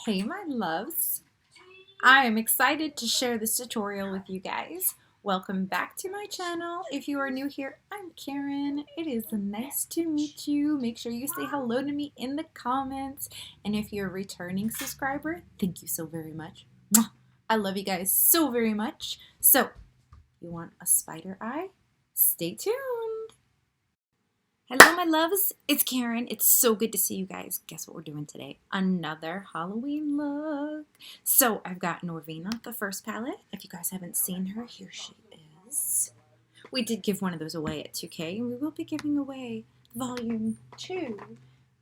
Hey my loves, I am excited to share this tutorial with you guys. Welcome back to my channel. If you are new here, I'm Karen. It is nice to meet you. Make sure you say hello to me in the comments. And if you're a returning subscriber, thank you so very much. Mwah. I love you guys so very much. So, you want a spider eye? Stay tuned. Hello my loves, it's Karen. It's so good to see you guys. Guess what we're doing today? Another Halloween look. So I've got Norvina, the first palette. If you guys haven't seen her, here she is. We did give one of those away at 2K, and we will be giving away Volume 2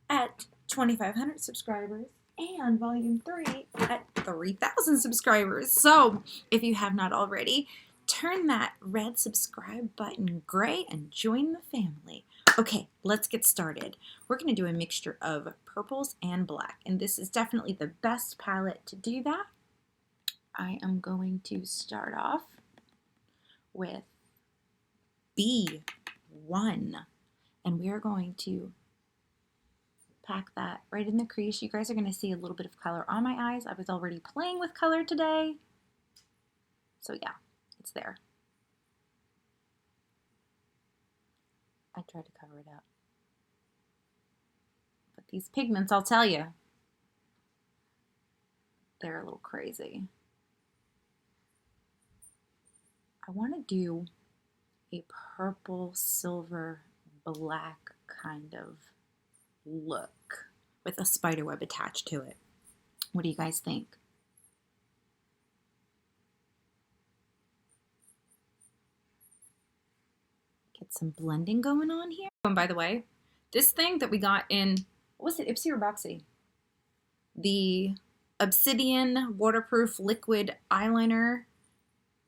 at 2,500 subscribers and Volume 3 at 3,000 subscribers. So if you have not already, turn that red subscribe button gray and join the family. Okay, let's get started. We're going to do a mixture of purples and black, and this is definitely the best palette to do that. I am going to start off with B1, and we are going to pack that right in the crease. You guys are going to see a little bit of color on my eyes. I was already playing with color today, so yeah, it's there. I tried to cover it up. But these pigments, I'll tell you, they're a little crazy. I want to do a purple, silver, black kind of look with a spider web attached to it. What do you guys think? Get some blending going on here. And by the way, this thing that we got in, what was it, Ipsy or Boxy? The Obsidian Waterproof Liquid Eyeliner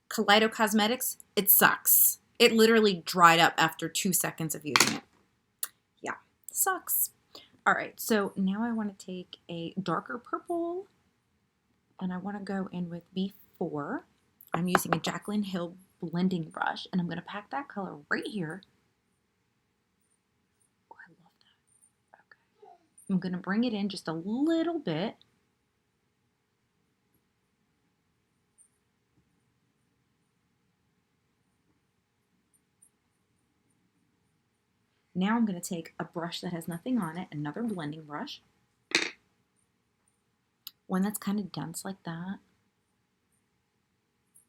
Kaleido Cosmetics, it sucks. It literally dried up after 2 seconds of using it. Yeah, sucks. All right, so now I want to take a darker purple, and I want to go in with B4. I'm using a Jaclyn Hill blending brush, and I'm going to pack that color right here. Oh, I love that. Okay. I'm going to bring it in just a little bit. Now I'm going to take a brush that has nothing on it, another blending brush, one that's kind of dense like that,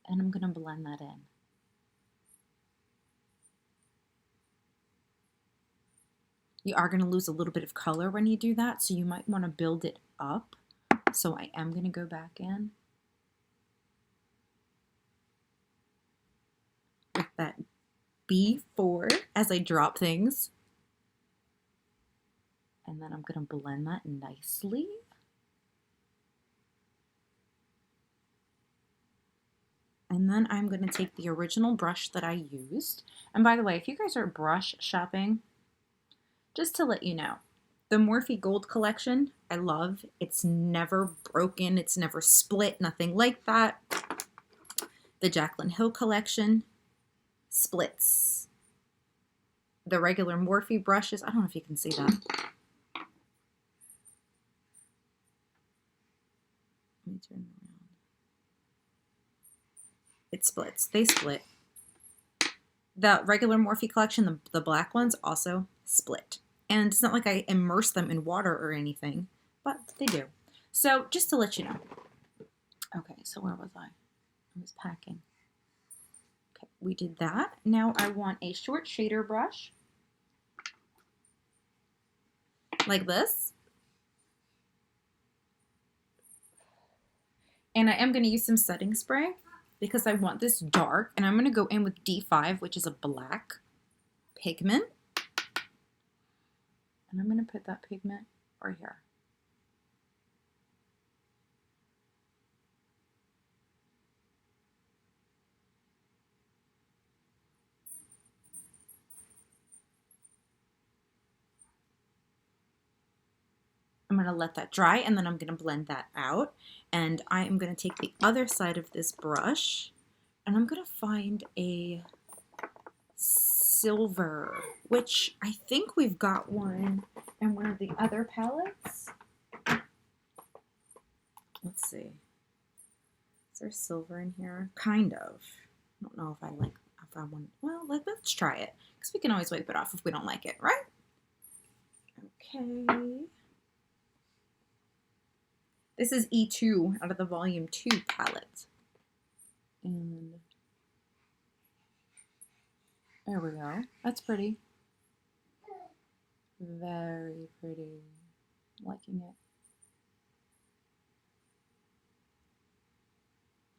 and I'm going to blend that in. You are going to lose a little bit of color when you do that, so you might want to build it up. So I am going to go back in with that B4 as I drop things. And then I'm going to blend that nicely. And then I'm going to take the original brush that I used. And by the way, if you guys are brush shopping, just to let you know, the Morphe Gold collection, I love. It's never broken. It's never split. Nothing like that. The Jaclyn Hill collection splits. The regular Morphe brushes, I don't know if you can see that. Let me turn around. It splits. They split. The regular Morphe collection, the black ones, also split. And it's not like I immerse them in water or anything, but they do. So just to let you know. Okay, so where was I? I was packing. Okay, we did that. Now I want a short shader brush. Like this. And I am going to use some setting spray because I want this dark. And I'm going to go in with D5, which is a black pigment. And I'm going to put that pigment right here. I'm going to let that dry, and then I'm going to blend that out. And I am going to take the other side of this brush, and I'm going to find a silver, which I think we've got one in one of the other palettes. Let's see. Is there silver in here? Kind of. I don't know if I like, if I want, well, let's try it. Because we can always wipe it off if we don't like it, right? Okay. This is E2 out of the Volume 2 palette. And there we go. That's pretty. Very pretty. Liking it.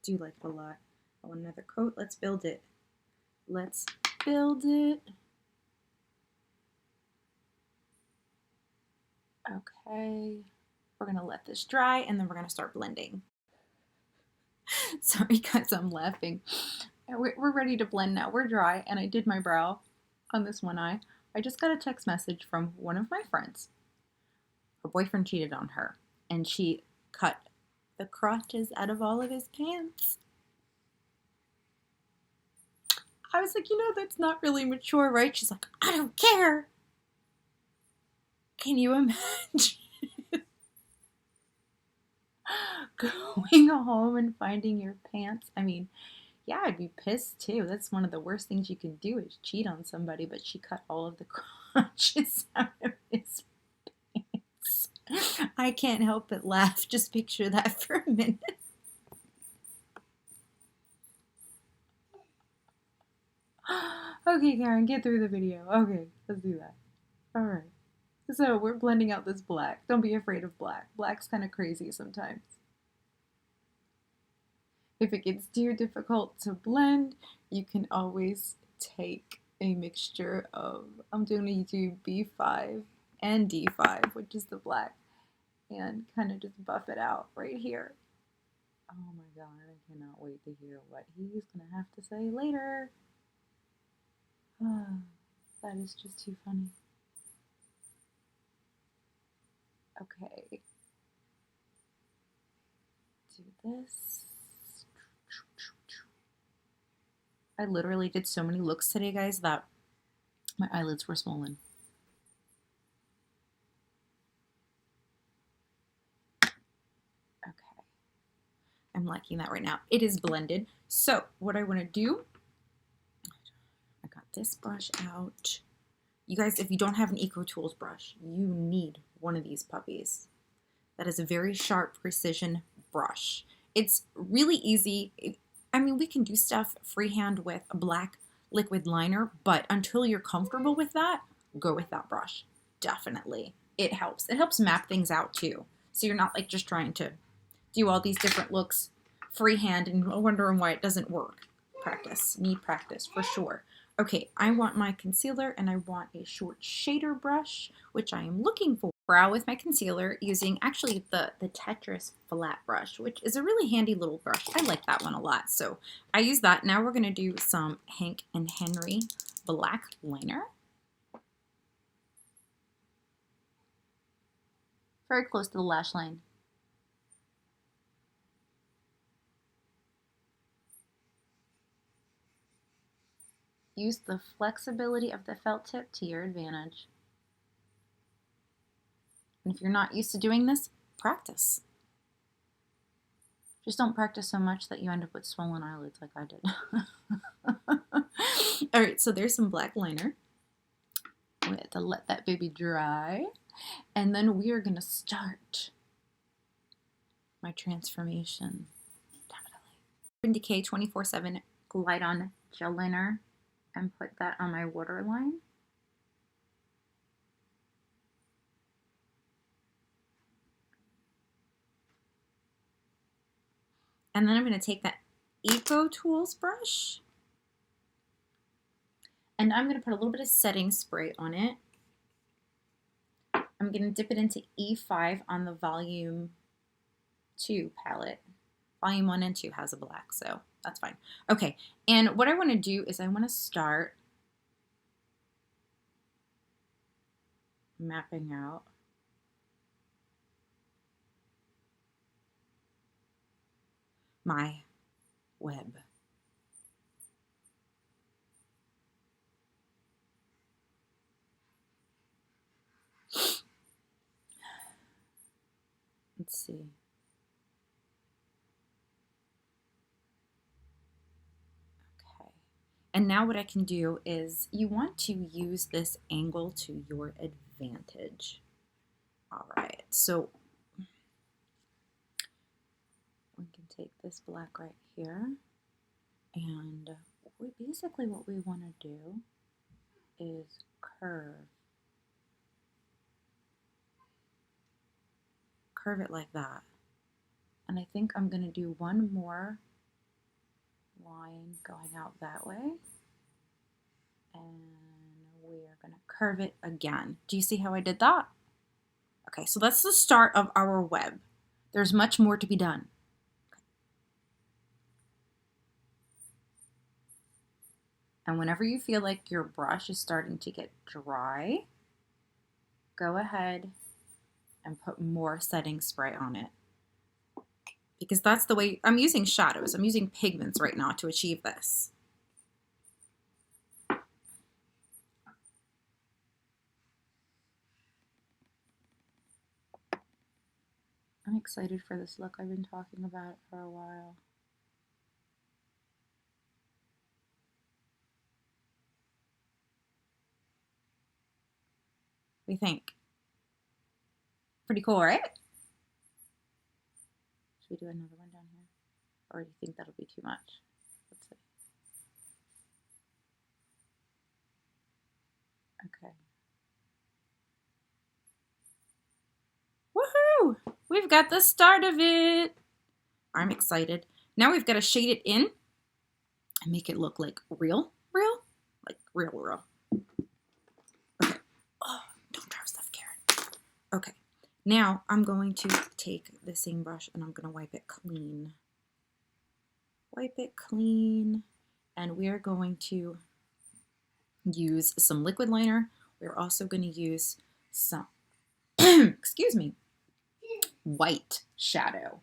Do like it a lot. I want another coat. Let's build it. Let's build it. Okay. We're going to let this dry and then we're going to start blending. Sorry guys, I'm laughing. We're ready to blend now. We're dry and I did my brow on this one eye. I just got a text message from one of my friends. Her boyfriend cheated on her and she cut the crotches out of all of his pants. I was like, you know, that's not really mature, right? She's like, I don't care. Can you imagine going home and finding your pants? I mean, yeah, I'd be pissed too. That's one of the worst things you can do is cheat on somebody, but she cut all of the crotches out of his pants. I can't help but laugh. Just picture that for a minute. Okay, Karen, get through the video. Okay, let's do that. All right. So we're blending out this black. Don't be afraid of black. Black's kind of crazy sometimes. If it gets too difficult to blend, you can always take a mixture of, I'm going to do B5 and D5, which is the black, and kind of just buff it out right here. Oh my god, I cannot wait to hear what he's going to have to say later. That is just too funny. Okay. Do this. I literally did so many looks today, guys, that my eyelids were swollen. Okay. I'm liking that right now. It is blended. So what I want to do, I got this brush out. You guys, if you don't have an Eco Tools brush, you need one of these puppies. That is a very sharp precision brush. It's really easy. I mean, we can do stuff freehand with a black liquid liner, but until you're comfortable with that, go with that brush. Definitely. It helps. It helps map things out too. So you're not like just trying to do all these different looks freehand and wondering why it doesn't work. Practice. Need practice for sure. Okay, I want my concealer and I want a short shader brush, which I am looking for. Brow with my concealer using actually the Tetris flat brush, which is a really handy little brush. I like that one a lot. So I use that. Now we're going to do some Hank and Henry black liner. Very close to the lash line. Use the flexibility of the felt tip to your advantage. And if you're not used to doing this, practice. Just don't practice so much that you end up with swollen eyelids like I did. All right, so there's some black liner. We have to let that baby dry. And then we are going to start my transformation. Definitely. Urban Decay 24/7 Glide On Gel Liner and put that on my waterline. And then I'm going to take that Eco Tools brush and I'm going to put a little bit of setting spray on it. I'm going to dip it into E5 on the Volume 2 palette. Volume 1 and 2 has a black, so that's fine. Okay, and what I want to do is I want to start mapping out my web. Let's see. And now what I can do is you want to use this angle to your advantage. All right, so we can take this black right here, and basically what we want to do is curve it like that. And I think I'm going to do one more line going out that way, and we are going to curve it again. Do you see how I did that? Okay, so that's the start of our web. There's much more to be done. And whenever you feel like your brush is starting to get dry, go ahead and put more setting spray on it. Because that's the way, I'm using shadows, I'm using pigments right now to achieve this. I'm excited for this look. I've been talking about it for a while. What do you think? Pretty cool, right? Should we do another one down here? Or do you think that'll be too much? Let's see. Okay. Woohoo! We've got the start of it. I'm excited. Now we've got to shade it in and make it look like real. Like real. Okay. Oh, don't drop stuff, Karen. Okay. Now I'm going to take the same brush and I'm going to wipe it clean. Wipe it clean. And we're going to use some liquid liner. We're also going to use some, excuse me, white shadow.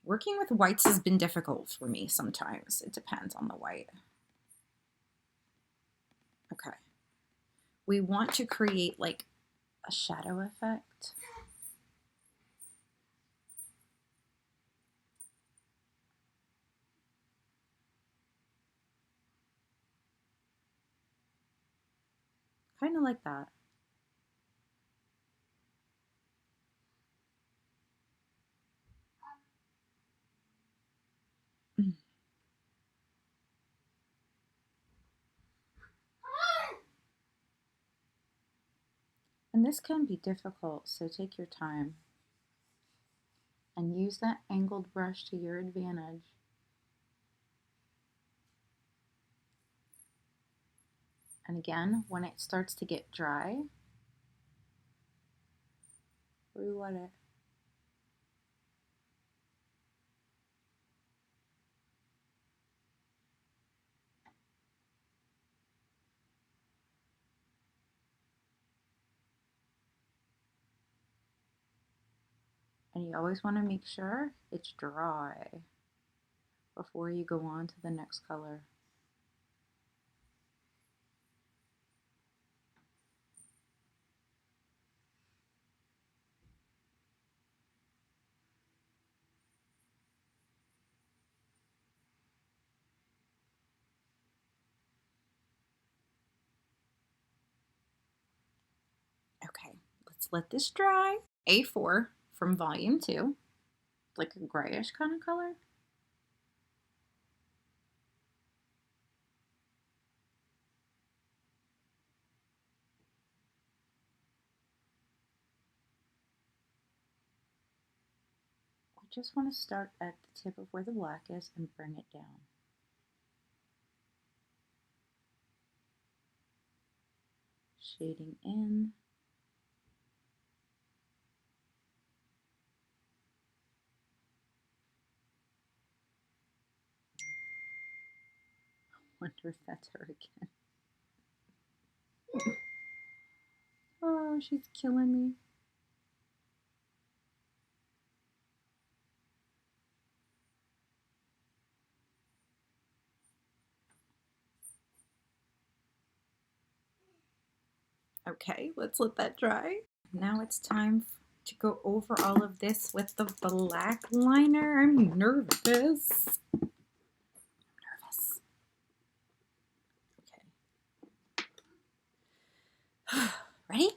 Working with whites has been difficult for me sometimes. It depends on the white. Okay. We want to create like a shadow effect. Kind of like that. And this can be difficult, so take your time and use that angled brush to your advantage. And again, when it starts to get dry, re-wet it. And you always want to make sure it's dry before you go on to the next color. Okay, let's let this dry. A4 from volume 2, like a grayish kind of color. We just want to start at the tip of where the black is and bring it down. Shading in. Wonder if that's her again. Oh, she's killing me. Okay, let's let that dry. Now it's time to go over all of this with the black liner. I'm nervous. Ready?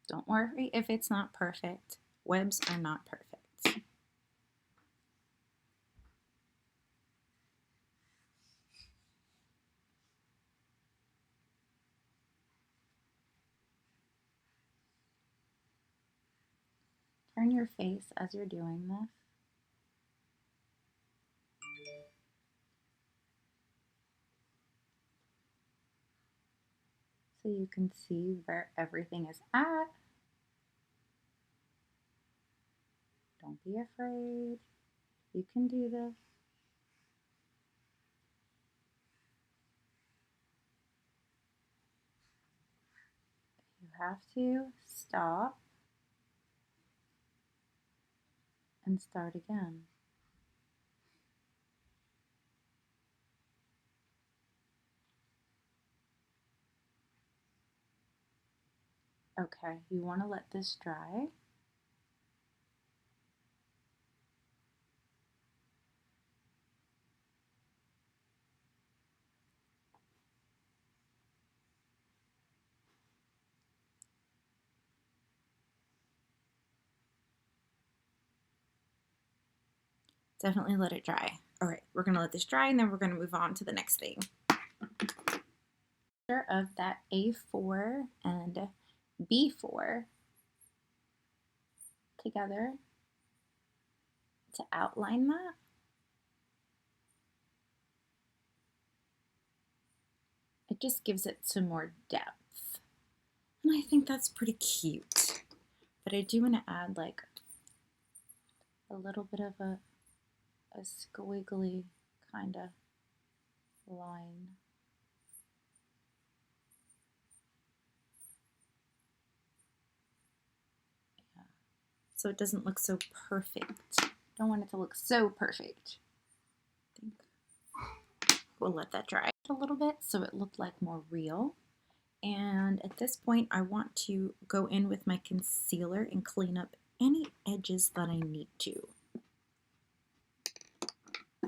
Don't worry if it's not perfect. Webs are not perfect. Turn your face as you're doing this. So you can see where everything is at. Don't be afraid. You can do this. If you have to, stop and start again. Okay, you want to let this dry. Definitely let it dry. All right, we're gonna let this dry and then we're gonna move on to the next thing. Of that A4 and B4 together to outline that. It just gives it some more depth. And I think that's pretty cute. But I do want to add like a little bit of a squiggly kind of line. Yeah. So it doesn't look so perfect. Don't want it to look so perfect. I think we'll let that dry a little bit so it looked like more real. And at this point, I want to go in with my concealer and clean up any edges that I need to.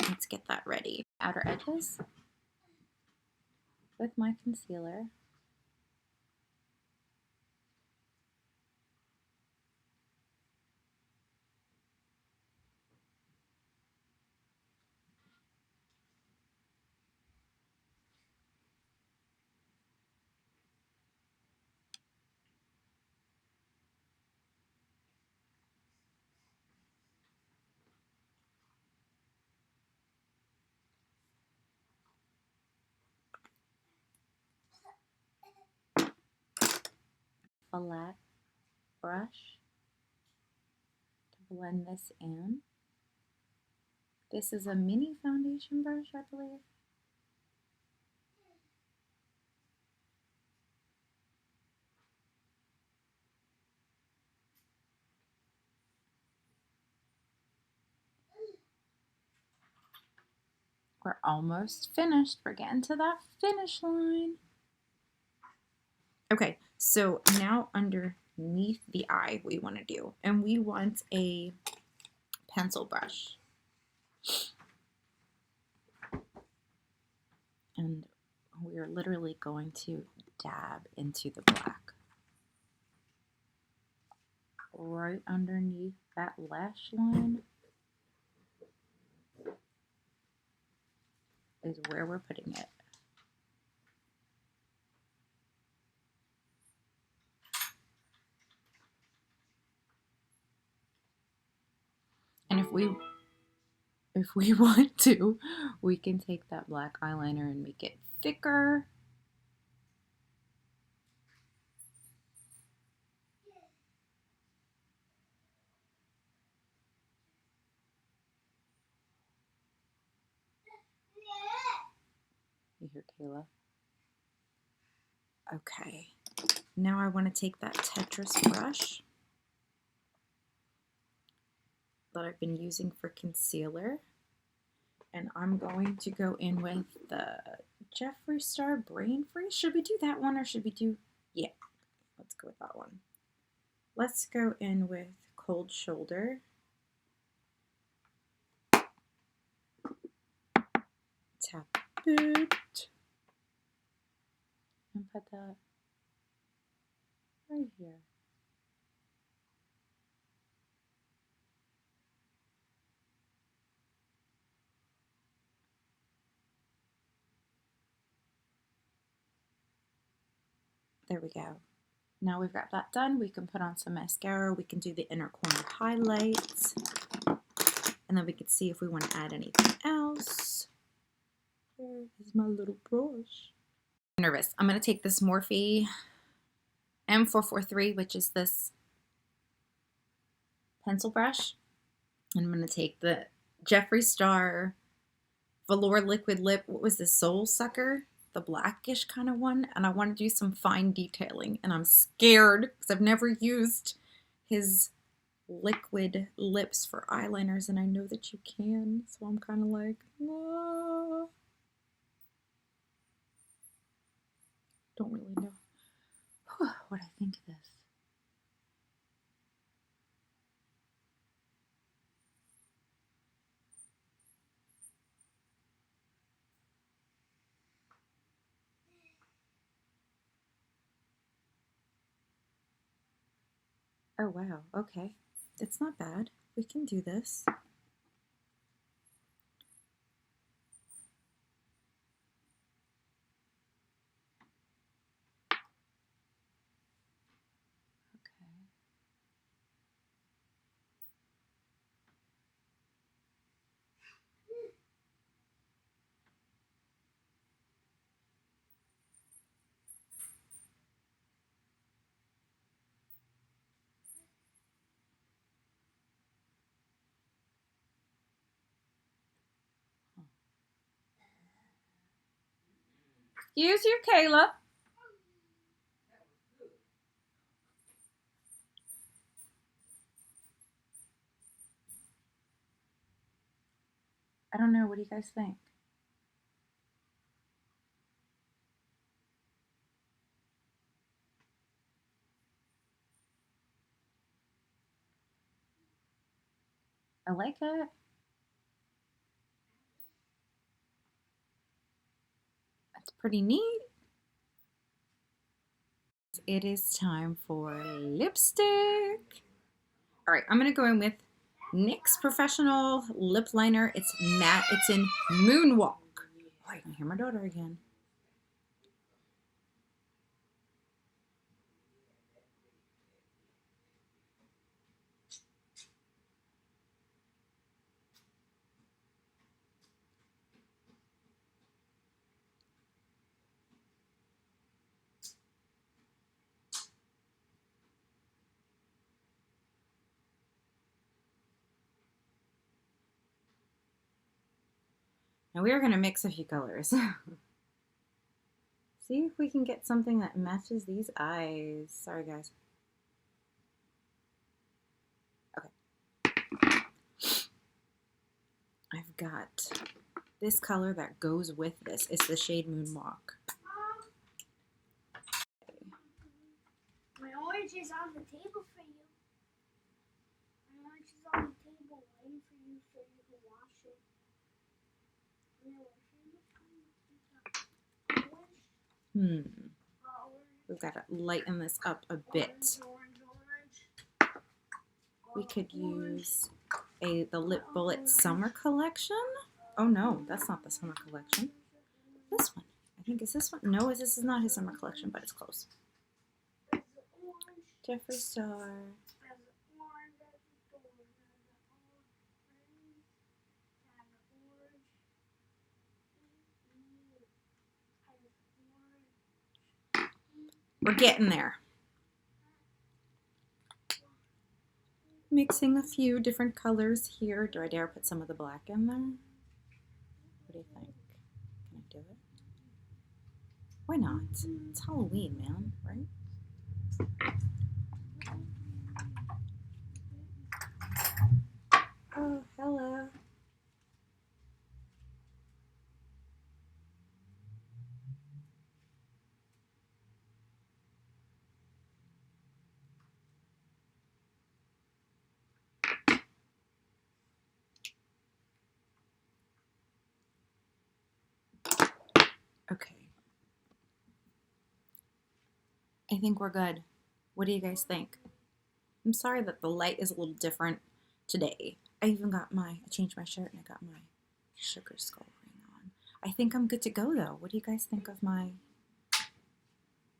Let's get that ready. Outer edges with my concealer. Flat brush to blend this in. This is a mini foundation brush, I believe. We're almost finished. We're getting to that finish line. Okay, so now underneath the eye we want to do, and we want a pencil brush. And we are literally going to dab into the black. Right underneath that lash line is where we're putting it. And if we want to, we can take that black eyeliner and make it thicker. You hear Kayla? Okay. Now I want to take that Tetris brush that I've been using for concealer, and I'm going to go in with the Jeffree Star Brain Freeze. Should we do that one or should we do, yeah. Let's go with that one. Let's go in with Cold Shoulder. Tap it. And put that right here. There we go. Now we've got that done, we can put on some mascara. We can do the inner corner highlights. And then we can see if we want to add anything else. Where is my little brush? I'm nervous. I'm going to take this Morphe M443, which is this pencil brush. And I'm going to take the Jeffree Star Velour Liquid Lip. What was this? Soul Sucker? The blackish kind of one. And I want to do some fine detailing. And I'm scared because I've never used his liquid lips for eyeliners. And I know that you can. So I'm kind of like, ah. Don't really know what I think of this. Oh wow, okay. It's not bad. We can do this. Okay. Excuse you, Kayla. I don't know. What do you guys think? I like it. It's pretty neat. It is time for lipstick. All right, I'm going to go in with NYX Professional Lip Liner. It's matte. It's in Moonwalk. Oh, I can hear my daughter again. Now we are going to mix a few colors. See if we can get something that matches these eyes. Sorry, guys. Okay. I've got this color that goes with this. It's the shade Moonwalk. My orange is on the table for you. My orange is on the table waiting for you so you can wash it. We've got to lighten this up a bit. We could use the Lip Bullet Summer Collection. Oh no, that's not the Summer Collection. This one. I think is this one. No, this is not his Summer Collection, but it's close. Jeffree Star. We're getting there. Mixing a few different colors here. Do I dare put some of the black in there? What do you think? Can I do it? Why not? It's Halloween, man, right? Oh, hello. Okay. I think we're good. What do you guys think? I'm sorry that the light is a little different today. I changed my shirt and I got my sugar skull ring on. I think I'm good to go though. What do you guys think of my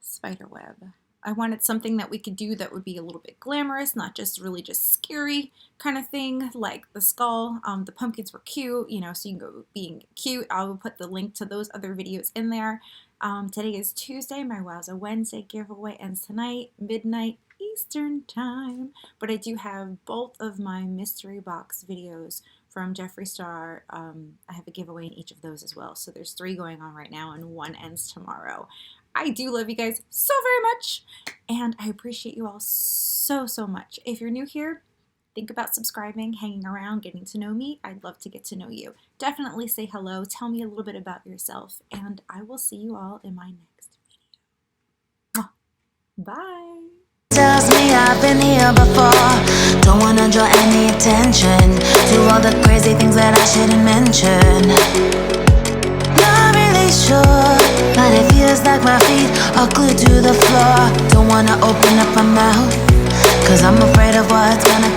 spider web? I wanted something that we could do that would be a little bit glamorous, not just really just scary kind of thing, like the skull. The pumpkins were cute, you know, so you can go being cute. I will put the link to those other videos in there. Today is Tuesday. My Wowza Wednesday giveaway ends tonight, midnight Eastern time. But I do have both of my mystery box videos from Jeffree Star. I have a giveaway in each of those as well. So there's 3 going on right now and 1 ends tomorrow. I do love you guys so very much, and I appreciate you all so, so much. If you're new here, think about subscribing, hanging around, getting to know me. I'd love to get to know you. Definitely say hello, tell me a little bit about yourself, and I will see you all in my next video. Bye. Tells me I've been here before. Don't wanna draw any attention to all the crazy things that I shouldn't mention. Not really sure, but it feels like my feet are glued to the floor. Don't wanna open up my mouth, 'cause I'm afraid of what's gonna